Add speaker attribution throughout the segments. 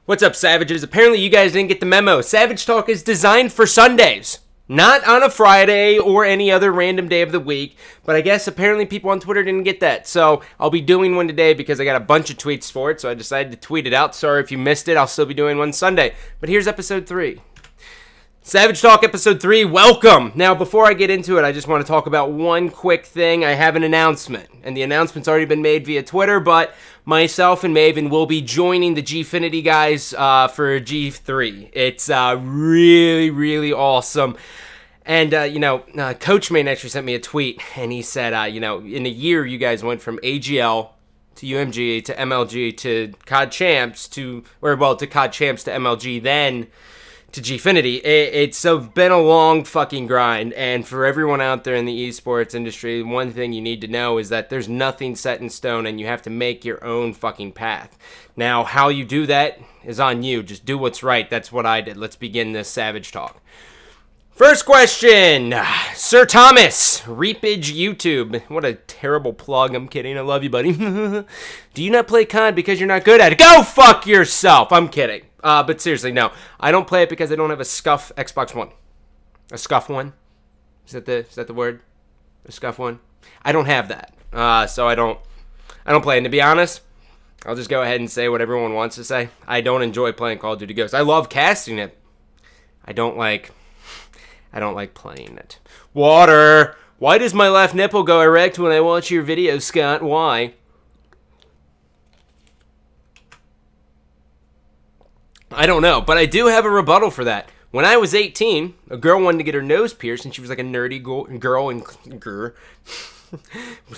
Speaker 1: What's up, Savages? Apparently you guys didn't get the memo. Savage Talk is designed for Sundays. Not on a Friday or any other random day of the week. But I guess apparently people on Twitter didn't get that. So I'll be doing one today because I got a bunch of tweets for it. So I decided to tweet it out. Sorry if you missed it. I'll still be doing one Sunday. But here's episode 3. Savage Talk episode 3, welcome! Now, before I get into it, I just want to talk about one quick thing. I have an announcement, and the announcement's already been made via Twitter, but myself and Maven will be joining the Gfinity guys for G3. It's really, really awesome. And, Coach Main actually sent me a tweet, and he said, in a year, you guys went from AGL to UMG to MLG to COD Champs to COD Champs to MLG, then to Gfinity. It's been a long fucking grind, and for everyone out there in the esports industry, one thing you need to know is that there's nothing set in stone, and you have to make your own fucking path. Now, how you do that is on you. Just do what's right. That's what I did. Let's begin this Savage Talk. First question, Sir Thomas, Reapage YouTube. What a terrible plug. I'm kidding. I love you, buddy. Do you not play COD because you're not good at it? Go fuck yourself. I'm kidding. But seriously, no. I don't play it because I don't have a scuff Xbox One. A scuff one? Is that the word? A scuff one? I don't have that. So I don't play it. And to be honest, I'll just go ahead and say what everyone wants to say. I don't enjoy playing Call of Duty Ghosts. I love casting it. I don't like playing it. Water! Why does my left nipple go erect when I watch your videos, Scott? Why? I don't know, but I do have a rebuttal for that. When I was 18, a girl wanted to get her nose pierced, and she was like a nerdy girl, and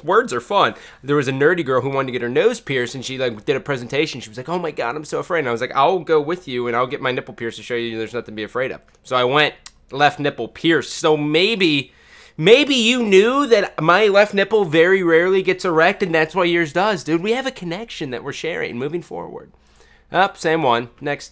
Speaker 1: words are fun. There was a nerdy girl who wanted to get her nose pierced, and she did a presentation. She was like, "Oh my god, I'm so afraid." And I was like, "I'll go with you, and I'll get my nipple pierced to show you there's nothing to be afraid of." So I went left nipple pierced. So maybe you knew that my left nipple very rarely gets erect, and that's why yours does, dude. We have a connection that we're sharing moving forward. Same one. Next.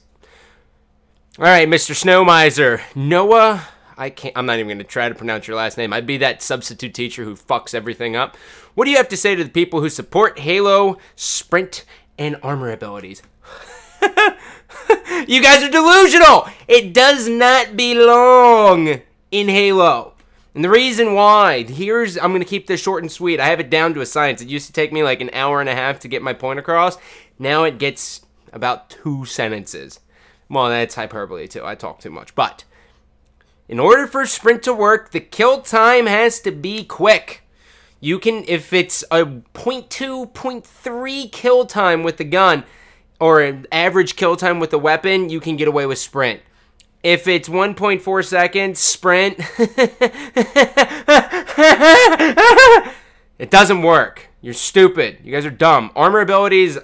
Speaker 1: All right, Mr. Snowmiser. Noah, I'm not even going to try to pronounce your last name. I'd be that substitute teacher who fucks everything up. What do you have to say to the people who support Halo, sprint, and armor abilities? You guys are delusional. It does not belong in Halo. And the reason why, I'm going to keep this short and sweet. I have it down to a science. It used to take me like an hour and a half to get my point across. Now it gets about 2 sentences. Well, that's hyperbole too. I talk too much. But in order for sprint to work, the kill time has to be quick. You can, if it's a 0.2, 0.3 kill time with the gun, or an average kill time with the weapon, you can get away with sprint. If it's 1.4 seconds, sprint, it doesn't work. You're stupid. You guys are dumb. Armor abilities,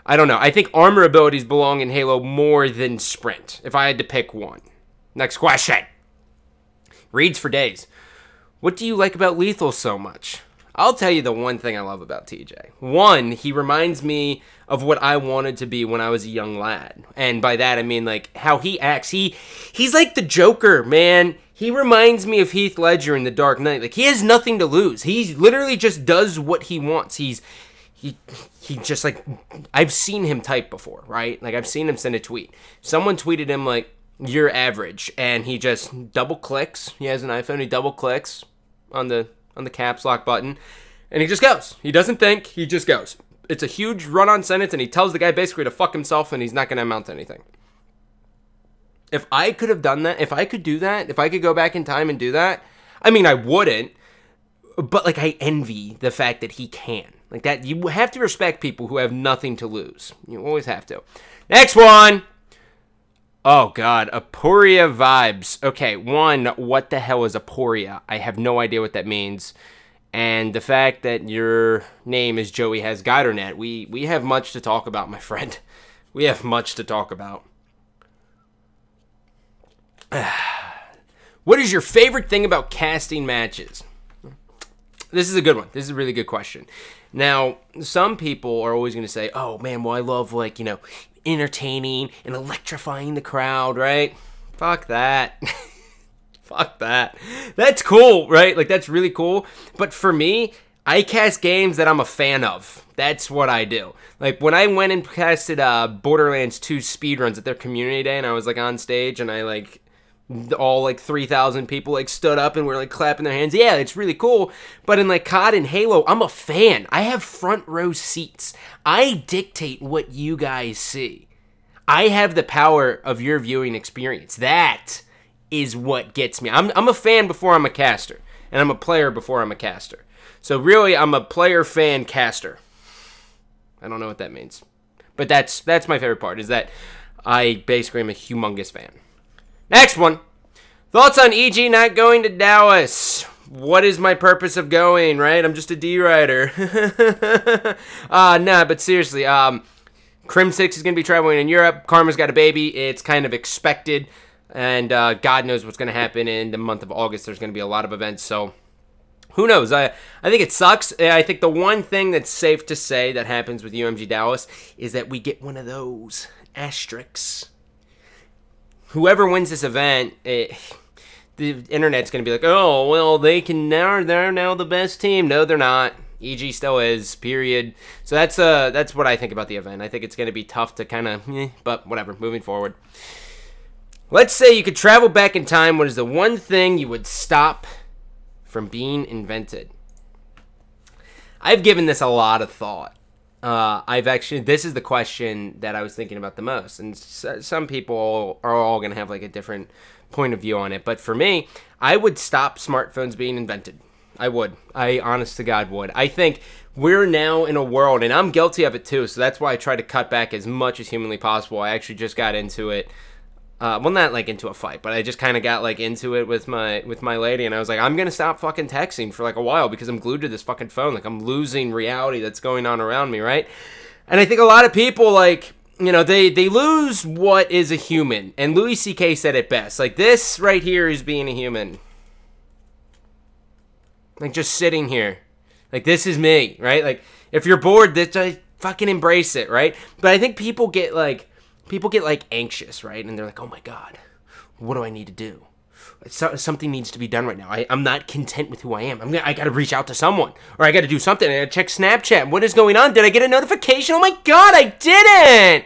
Speaker 1: I don't know. I think armor abilities belong in Halo more than sprint, if I had to pick one. Next question. Reads for days. What do you like about Lethal so much? I'll tell you the one thing I love about TJ. One, he reminds me of what I wanted to be when I was a young lad. And by that, I mean, like, how he acts. He's like the Joker, man. He reminds me of Heath Ledger in The Dark Knight. Like, he has nothing to lose. He literally just does what he wants. He just, like, I've seen him type before, right? Like, I've seen him send a tweet. Someone tweeted him, like, "You're average," and he just double clicks. He has an iPhone. He double clicks on the caps lock button, and he just goes. He doesn't think. He just goes. It's a huge run-on sentence, and he tells the guy basically to fuck himself, and he's not going to amount to anything. If I could have done that, if I could do that, if I could go back in time and do that, I mean, I wouldn't, but, like, I envy the fact that he can. Like that, you have to respect people who have nothing to lose. You always have to. Next one. Oh, God. Aporia vibes. Okay, one, what the hell is Aporia? I have no idea what that means. And the fact that your name is Joey Has Guidernet, we have much to talk about, my friend. We have much to talk about. What is your favorite thing about casting matches? This is a good one. This is a really good question. Now, some people are always going to say, "Oh, man, well, I love, like, entertaining and electrifying the crowd," right? Fuck that. Fuck that. That's cool, right? Like, that's really cool. But for me, I cast games that I'm a fan of. That's what I do. Like, when I went and casted Borderlands 2 speedruns at their community day, and I was, like, on stage, and I, like, all, like, 3,000 people, like, stood up and were, like, clapping their hands. Yeah, it's really cool. But in, like, COD and Halo, I'm a fan. I have front row seats. I dictate what you guys see. I have the power of your viewing experience. That is what gets me. I'm a fan before I'm a caster, and I'm a player before I'm a caster. So really, I'm a player, fan, caster. I don't know what that means. But that's my favorite part, is that I basically am a humongous fan. Next one. Thoughts on EG not going to Dallas? What is my purpose of going, right? I'm just a D-rider. Nah, but seriously, Crim 6 is going to be traveling in Europe. Karma's got a baby. It's kind of expected. And God knows what's going to happen in the month of August. There's going to be a lot of events, so who knows? I think it sucks. I think the one thing that's safe to say that happens with UMG Dallas is that we get one of those asterisks. Whoever wins this event, the internet's going to be like, oh, well, they're now the best team. No, they're not. EG still is, period. So that's what I think about the event. I think it's going to be tough to kind of, but whatever, moving forward. Let's say you could travel back in time. What is the one thing you would stop from being invented? I've given this a lot of thought. This is the question that I was thinking about the most. And some people are all going to have like a different point of view on it. But for me, I would stop smartphones being invented. I would. I, honest to God, would. I think we're now in a world, and I'm guilty of it too, so that's why I try to cut back as much as humanly possible. I actually just got into it. Well, not like into a fight, but I just kind of got like into it with my lady, and I was like, I'm gonna stop fucking texting for like a while because I'm glued to this fucking phone. Like, I'm losing reality that's going on around me, right? And I think a lot of people, like, you know, they lose what is a human. And Louis C.K. said it best. Like, this right here is being a human. Like, just sitting here. Like, this is me, right? Like, if you're bored, just fucking embrace it, right? But I think people get anxious, right? And they're like, oh my God, what do I need to do? Something needs to be done right now. I'm not content with who I am. I got to reach out to someone, or I got to do something. I got to check Snapchat. What is going on? Did I get a notification? Oh my God, I didn't.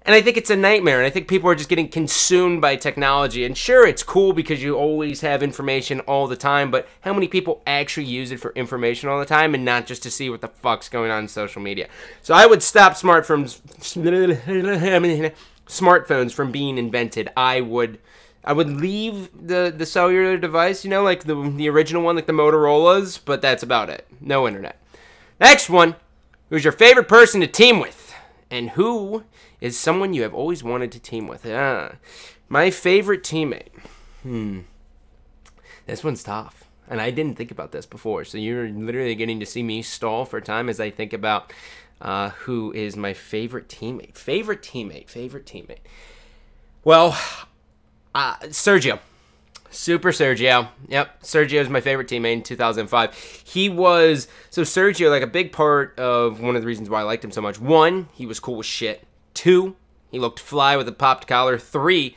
Speaker 1: And I think it's a nightmare. And I think people are just getting consumed by technology. And sure, it's cool because you always have information all the time. But how many people actually use it for information all the time and not just to see what the fuck's going on in social media? So I would stop smartphones from being invented. I would leave the cellular device, you know, like the original one, like the Motorola's. But that's about it. No internet. Next one. Who's your favorite person to team with? And who is someone you have always wanted to team with? My favorite teammate. This one's tough. And I didn't think about this before. So you're literally getting to see me stall for time as I think about who is my favorite teammate. Favorite teammate. Well, Sergio. Super Sergio. Yep, Sergio is my favorite teammate in 2005. Sergio, like, a big part of one of the reasons why I liked him so much. 1, he was cool as shit. 2, he looked fly with a popped collar. 3,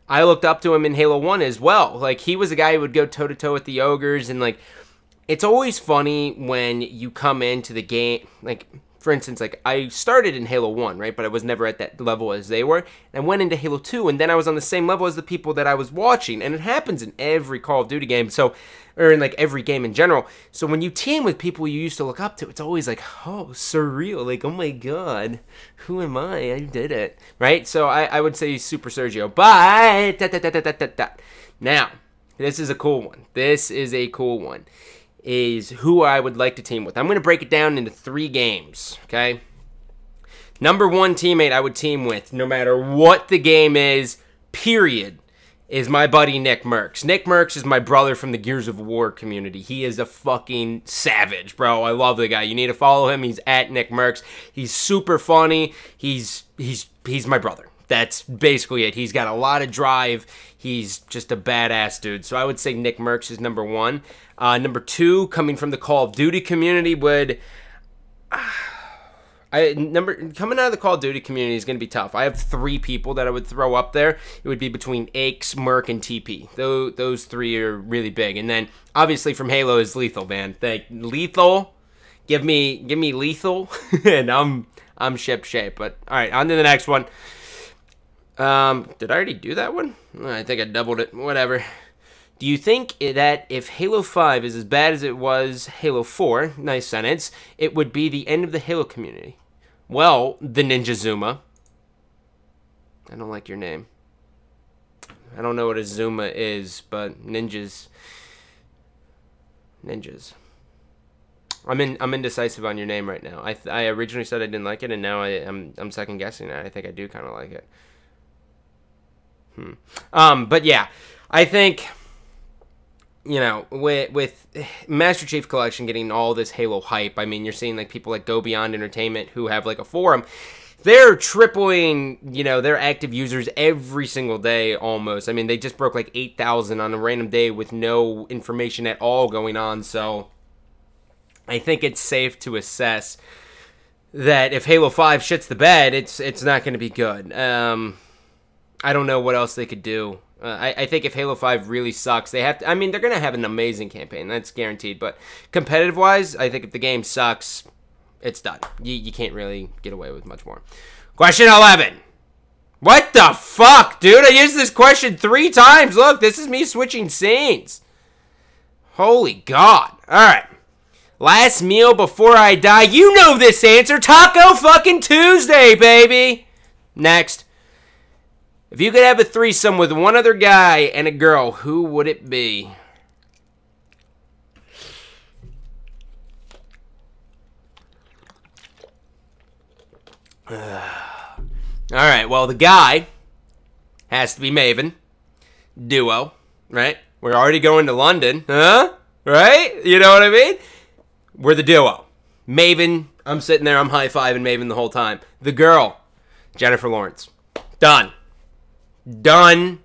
Speaker 1: I looked up to him in Halo 1 as well. Like, he was a guy who would go toe-to-toe with the ogres, and, like, it's always funny when you come into the game, like, for instance, like, I started in Halo 1, right, but I was never at that level as they were, and I went into Halo 2, and then I was on the same level as the people that I was watching, and it happens in every Call of Duty game, or in, like, every game in general. So when you team with people you used to look up to, it's always like, oh, surreal, like, oh my God, who am I? I did it, right? So I would say Super Sergio, but, now, this is a cool one. Is who I would like to team with. I'm going to break it down into 3 games, okay? Number 1 teammate I would team with, no matter what the game is, period, is my buddy Nick Merckx. Nick Merckx is my brother from the Gears of War community. He is a fucking savage, bro. I love the guy. You need to follow him. He's at Nick Merckx. He's super funny. He's my brother. That's basically it. He's got a lot of drive. He's just a badass dude. So I would say Nick Merckx is number 1. Number 2, coming from the Call of Duty community, would coming out of the Call of Duty community is going to be tough. I have 3 people that I would throw up there. It would be between Aches, Merc, and TP. Those 3 are really big. And then obviously from Halo is Lethal, man. Lethal, Give me lethal, and I'm ship shape. But all right, on to the next one. Did I already do that one? I think I doubled it. Whatever. Do you think that if Halo 5 is as bad as it was Halo 4, nice sentence, it would be the end of the Halo community? Well, the Ninja Zuma. I don't like your name. I don't know what a Zuma is, but ninjas. I'm indecisive on your name right now. I originally said I didn't like it, and now I'm second guessing it. I think I do kind of like it. But yeah, I think, you know, with Master Chief Collection getting all this Halo hype, I mean, you're seeing like people like Go Beyond Entertainment who have like a forum. They're tripling, you know, their active users every single day almost. I mean, they just broke like 8,000 on a random day with no information at all going on. So I think it's safe to assess that if Halo 5 shits the bed, it's not going to be good. I don't know what else they could do. I think if Halo 5 really sucks, they have to, I mean, they're going to have an amazing campaign. That's guaranteed. But competitive-wise, I think if the game sucks, it's done. You can't really get away with much more. Question 11. What the fuck, dude? I used this question 3 times. Look, this is me switching scenes. Holy God. All right. Last meal before I die. You know this answer. Taco fucking Tuesday, baby. Next. If you could have a threesome with one other guy and a girl, who would it be? Alright, well, the guy has to be Maven. Duo, right? We're already going to London, huh? Right? You know what I mean? We're the duo. Maven, I'm sitting there, I'm high-fiving Maven the whole time. The girl, Jennifer Lawrence. Done. Done,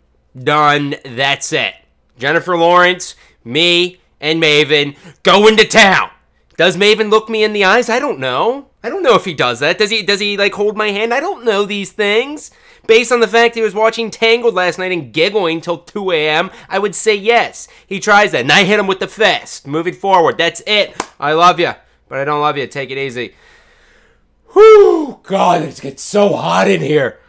Speaker 1: that's it. Jennifer Lawrence, me, and Maven going to town. Does Maven look me in the eyes? I don't know. I don't know if he does that. Does he like hold my hand? I don't know these things. Based on the fact he was watching Tangled last night and giggling till 2 a.m., I would say yes. He tries that, and I hit him with the fist. Moving forward, that's it. I love you, but I don't love you. Take it easy. Whew, God, it gets so hot in here.